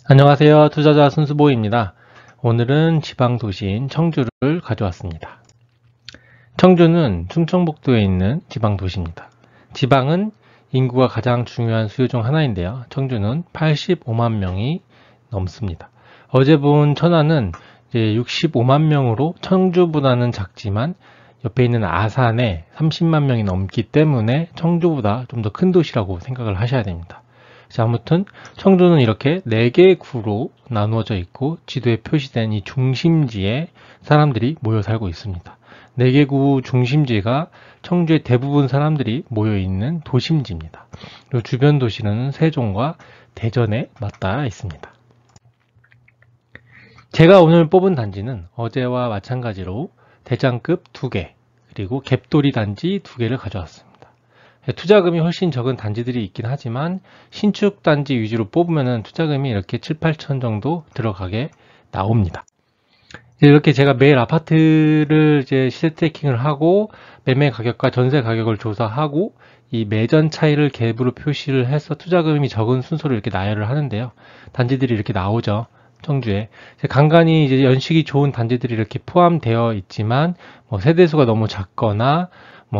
안녕하세요. 투자자 손수보입니다. 오늘은 지방 도시인 청주를 가져왔습니다. 청주는 충청북도에 있는 지방 도시입니다. 지방은 인구가 가장 중요한 수요 중 하나인데요. 청주는 85만 명이 넘습니다. 어제 본 천안은 이제 65만 명으로 청주보다는 작지만 옆에 있는 아산에 30만 명이 넘기 때문에 청주보다 좀 더 큰 도시라고 생각을 하셔야 됩니다. 자, 아무튼 청주는 이렇게 4개의 구로 나누어져 있고 지도에 표시된 이 중심지에 사람들이 모여 살고 있습니다. 4개 구 중심지가 청주의 대부분 사람들이 모여 있는 도심지입니다. 그리고 주변 도시는 세종과 대전에 맞닿아 있습니다. 제가 오늘 뽑은 단지는 어제와 마찬가지로 대장급 2개 그리고 갭돌이 단지 2개를 가져왔습니다. 투자금이 훨씬 적은 단지들이 있긴 하지만 신축 단지 위주로 뽑으면 투자금이 이렇게 7, 8천 정도 들어가게 나옵니다. 이렇게 제가 매일 아파트를 이제 시세 트래킹을 하고 매매 가격과 전세 가격을 조사하고 이 매전 차이를 갭으로 표시를 해서 투자금이 적은 순서로 이렇게 나열을 하는데요. 단지들이 이렇게 나오죠. 청주에 간간히 이제 연식이 좋은 단지들이 이렇게 포함되어 있지만 세대수가 너무 작거나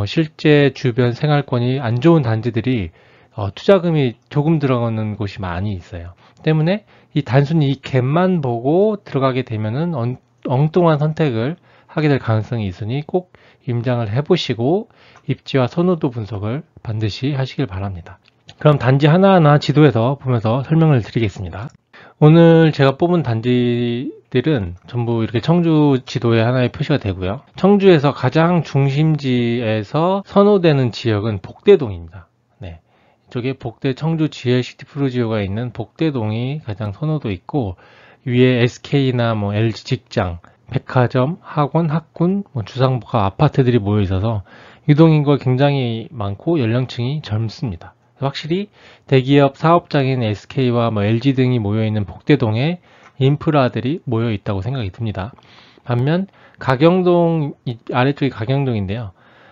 실제 주변 생활권이 안 좋은 단지들이 투자금이 조금 들어가는 곳이 많이 있어요. 때문에 단순히 이 갭만 보고 들어가게 되면은 엉뚱한 선택을 하게 될 가능성이 있으니 꼭 임장을 해보시고 입지와 선호도 분석을 반드시 하시길 바랍니다. 그럼 단지 하나하나 지도에서 보면서 설명을 드리겠습니다. 오늘 제가 뽑은 단지들은 전부 이렇게 청주 지도에 하나의 표시가 되고요. 청주에서 가장 중심지에서 선호되는 지역은 복대동입니다. 네, 이쪽에 복대 청주 GL 시티프루지오가 있는 복대동이 가장 선호도 있고 위에 SK나 LG 직장, 백화점, 학원, 학군, 주상복합 아파트들이 모여 있어서 유동인구가 굉장히 많고 연령층이 젊습니다. 확실히 대기업 사업장인 SK와 LG 등이 모여있는 복대동에 인프라들이 모여 있다고 생각이 듭니다. 반면 가경동, 아래쪽이 가경동인데요.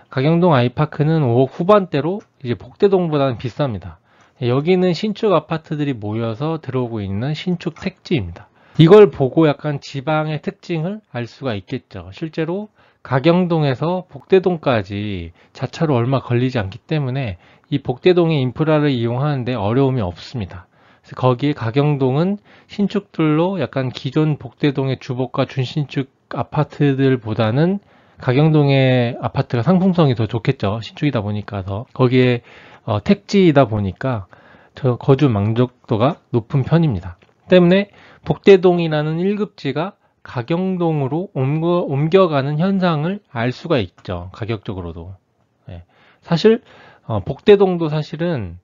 가경동 아이파크는 5억 후반대로 이제 복대동보다는 비쌉니다. 여기는 신축 아파트들이 모여서 들어오고 있는 신축 택지입니다. 이걸 보고 약간 지방의 특징을 알 수가 있겠죠. 실제로 가경동에서 복대동까지 자차로 얼마 걸리지 않기 때문에 이 복대동의 인프라를 이용하는데 어려움이 없습니다. 그래서 거기에 가경동은 신축들로 약간 기존 복대동의 주복과 준신축 아파트들보다는 가경동의 아파트가 상품성이 더 좋겠죠. 신축이다 보니까 더 거기에 택지이다 보니까 거주 만족도가 높은 편입니다. 때문에 복대동이라는 1급지가 가경동으로 옮겨가는 현상을 알 수가 있죠. 가격적으로도. 네. 사실 복대동도 사실은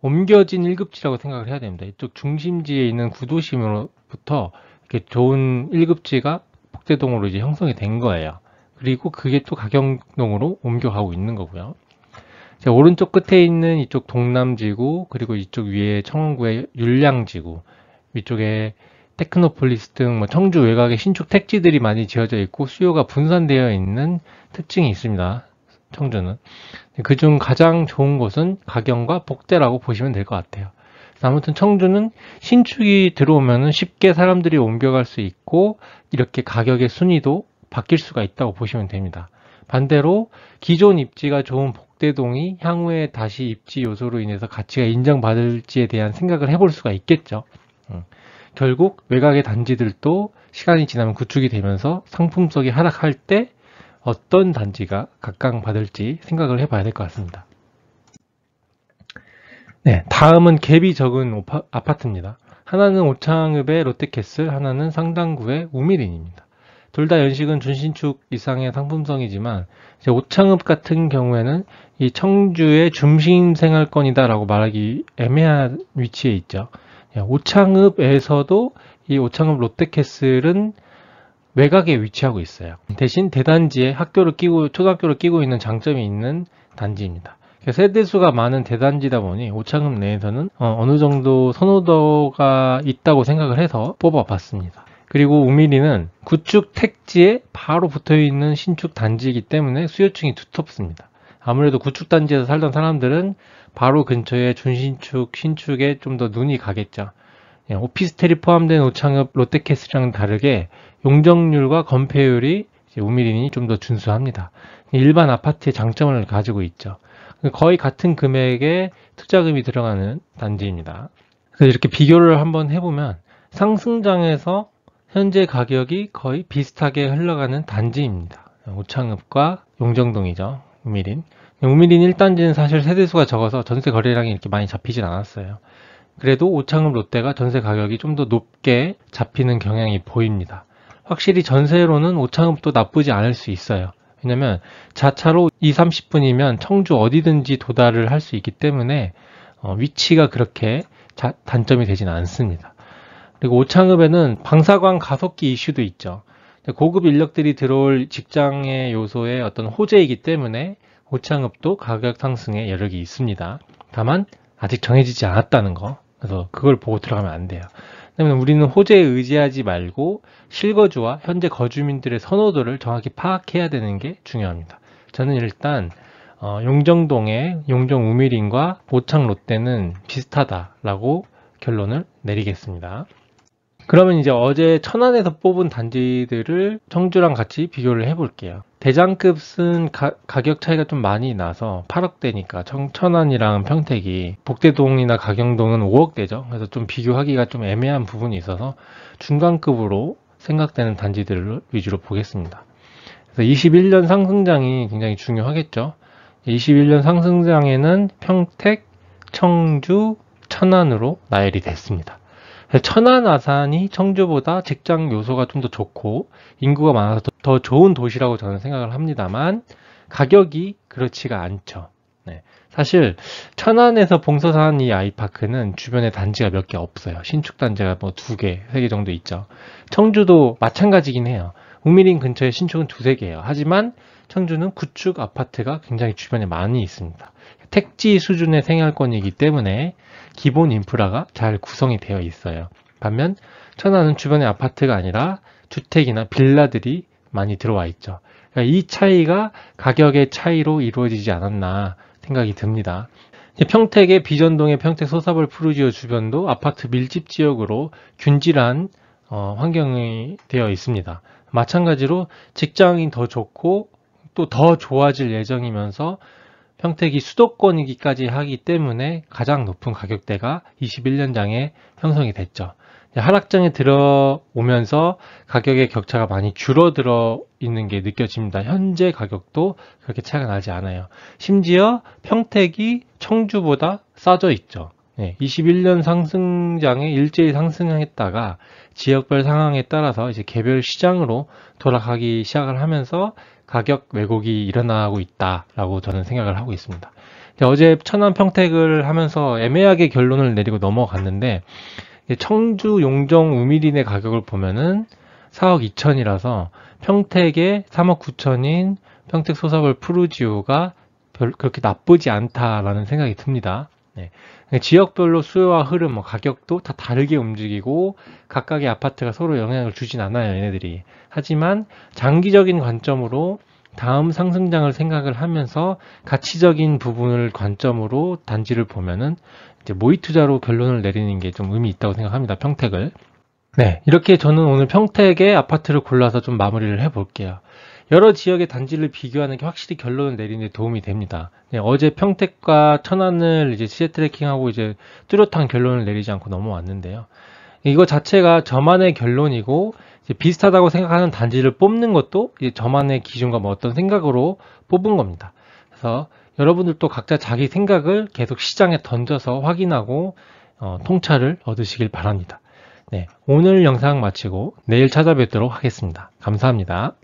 옮겨진 1급지라고 생각을 해야 됩니다. 이쪽 중심지에 있는 구도심으로부터 이렇게 좋은 1급지가 복대동으로 이제 형성이 된 거예요. 그리고 그게 또 가경동으로 옮겨가고 있는 거고요. 자, 오른쪽 끝에 있는 이쪽 동남지구, 그리고 이쪽 위에 청원구의 율량지구, 위쪽에 테크노폴리스 등 청주 외곽에 신축 택지들이 많이 지어져 있고 수요가 분산되어 있는 특징이 있습니다. 청주는. 그중 가장 좋은 곳은 가경과 복대라고 보시면 될 것 같아요. 아무튼 청주는 신축이 들어오면 쉽게 사람들이 옮겨갈 수 있고 이렇게 가격의 순위도 바뀔 수가 있다고 보시면 됩니다. 반대로 기존 입지가 좋은 복대동이 향후에 다시 입지 요소로 인해서 가치가 인정받을지에 대한 생각을 해볼 수가 있겠죠. 결국 외곽의 단지들도 시간이 지나면 구축이 되면서 상품성이 하락할 때 어떤 단지가 각광받을지 생각을 해봐야 될 것 같습니다. 네, 다음은 갭이 적은 아파트입니다. 하나는 오창읍의 롯데캐슬, 하나는 상당구의 우미린입니다. 둘 다 연식은 준신축 이상의 상품성이지만 이제 오창읍 같은 경우에는 이 청주의 중심 생활권이다 라고 말하기 애매한 위치에 있죠. 오창읍에서도 이 오창읍 롯데캐슬은 외곽에 위치하고 있어요. 대신 대단지에 초등학교를 끼고 있는 장점이 있는 단지입니다. 세대수가 많은 대단지다 보니 오창읍 내에서는 어느 정도 선호도가 있다고 생각을 해서 뽑아봤습니다. 그리고 우미리는 구축 택지에 바로 붙어있는 신축 단지이기 때문에 수요층이 두텁습니다. 아무래도 구축 단지에서 살던 사람들은 바로 근처에 준신축, 신축에 좀 더 눈이 가겠죠. 오피스텔이 포함된 오창읍 롯데캐슬이랑 다르게 용적률과 건폐율이 우미린이 좀 더 준수합니다. 일반 아파트의 장점을 가지고 있죠. 거의 같은 금액의 투자금이 들어가는 단지입니다. 그래서 이렇게 비교를 한번 해보면 상승장에서 현재 가격이 거의 비슷하게 흘러가는 단지입니다. 오창읍과 용정동이죠. 우미린. 우미린 1단지는 사실 세대수가 적어서 전세 거래량이 이렇게 많이 잡히진 않았어요. 그래도 오창읍 롯데가 전세 가격이 좀 더 높게 잡히는 경향이 보입니다. 확실히 전세로는 오창읍도 나쁘지 않을 수 있어요. 왜냐면 자차로 20-30분이면 청주 어디든지 도달을 할 수 있기 때문에 위치가 그렇게 단점이 되진 않습니다. 그리고 오창읍에는 방사광 가속기 이슈도 있죠. 고급 인력들이 들어올 직장의 요소의 어떤 호재이기 때문에 오창읍도 가격 상승의 여력이 있습니다. 다만 아직 정해지지 않았다는 거. 그래서 그걸 보고 들어가면 안 돼요. 왜냐면 우리는 호재에 의지하지 말고 실거주와 현재 거주민들의 선호도를 정확히 파악해야 되는 게 중요합니다. 저는 일단 용정동의 용정 우미린과 오창 롯데는 비슷하다라고 결론을 내리겠습니다. 그러면 이제 어제 천안에서 뽑은 단지들을 청주랑 같이 비교를 해볼게요. 대장급은 가격 차이가 좀 많이 나서 8억대니까 천안이랑 평택이, 복대동이나 가경동은 5억대죠. 그래서 좀 비교하기가 좀 애매한 부분이 있어서 중간급으로 생각되는 단지들을 위주로 보겠습니다. 그래서 21년 상승장이 굉장히 중요하겠죠. 21년 상승장에는 평택, 청주, 천안으로 나열이 됐습니다. 천안, 아산이 청주보다 직장 요소가 좀 더 좋고 인구가 많아서 더 좋은 도시라고 저는 생각을 합니다만 가격이 그렇지가 않죠. 네. 사실 천안에서 봉서산 이 아이파크는 주변에 단지가 몇 개 없어요. 신축 단지가 뭐 2개, 3개 정도 있죠. 청주도 마찬가지긴 해요. 우미린 근처에 신축은 2-3개예요. 하지만 청주는 구축 아파트가 굉장히 주변에 많이 있습니다. 택지 수준의 생활권이기 때문에 기본 인프라가 잘 구성이 되어 있어요. 반면 천안은 주변에 아파트가 아니라 주택이나 빌라들이 많이 들어와 있죠. 그러니까 이 차이가 가격의 차이로 이루어지지 않았나 생각이 듭니다. 평택의 비전동의 평택 소사벌 푸르지오 주변도 아파트 밀집 지역으로 균질한 환경이 되어 있습니다. 마찬가지로 직장이 더 좋고 또 더 좋아질 예정이면서 평택이 수도권이기까지 하기 때문에 가장 높은 가격대가 21년장에 형성이 됐죠. 하락장에 들어오면서 가격의 격차가 많이 줄어들어 있는 게 느껴집니다. 현재 가격도 그렇게 차이가 나지 않아요. 심지어 평택이 청주보다 싸져 있죠. 21년 상승장에 일제히 상승했다가 지역별 상황에 따라서 이제 개별 시장으로 돌아가기 시작을 하면서 가격 왜곡이 일어나고 있다라고 저는 생각을 하고 있습니다. 어제 천안 평택을 하면서 애매하게 결론을 내리고 넘어갔는데 청주 용정 우미린의 가격을 보면은 4억 2천이라서 평택의 3억 9천인 평택 소사벌 푸르지오가 그렇게 나쁘지 않다라는 생각이 듭니다. 지역별로 수요와 흐름, 가격도 다 다르게 움직이고 각각의 아파트가 서로 영향을 주진 않아요, 얘네들이. 하지만 장기적인 관점으로 다음 상승장을 생각을 하면서 가치적인 부분을 관점으로 단지를 보면은 이제 모의 투자로 결론을 내리는 게 좀 의미 있다고 생각합니다, 평택을. 네, 이렇게 저는 오늘 평택의 아파트를 골라서 좀 마무리를 해볼게요. 여러 지역의 단지를 비교하는 게 확실히 결론을 내리는 데 도움이 됩니다. 어제 평택과 천안을 이제 시세 트래킹하고 이제 뚜렷한 결론을 내리지 않고 넘어왔는데요. 이거 자체가 저만의 결론이고 이제 비슷하다고 생각하는 단지를 뽑는 것도 이제 저만의 기준과 뭐 어떤 생각으로 뽑은 겁니다. 그래서 여러분들도 각자 자기 생각을 계속 시장에 던져서 확인하고 통찰을 얻으시길 바랍니다. 네, 오늘 영상 마치고 내일 찾아뵙도록 하겠습니다. 감사합니다.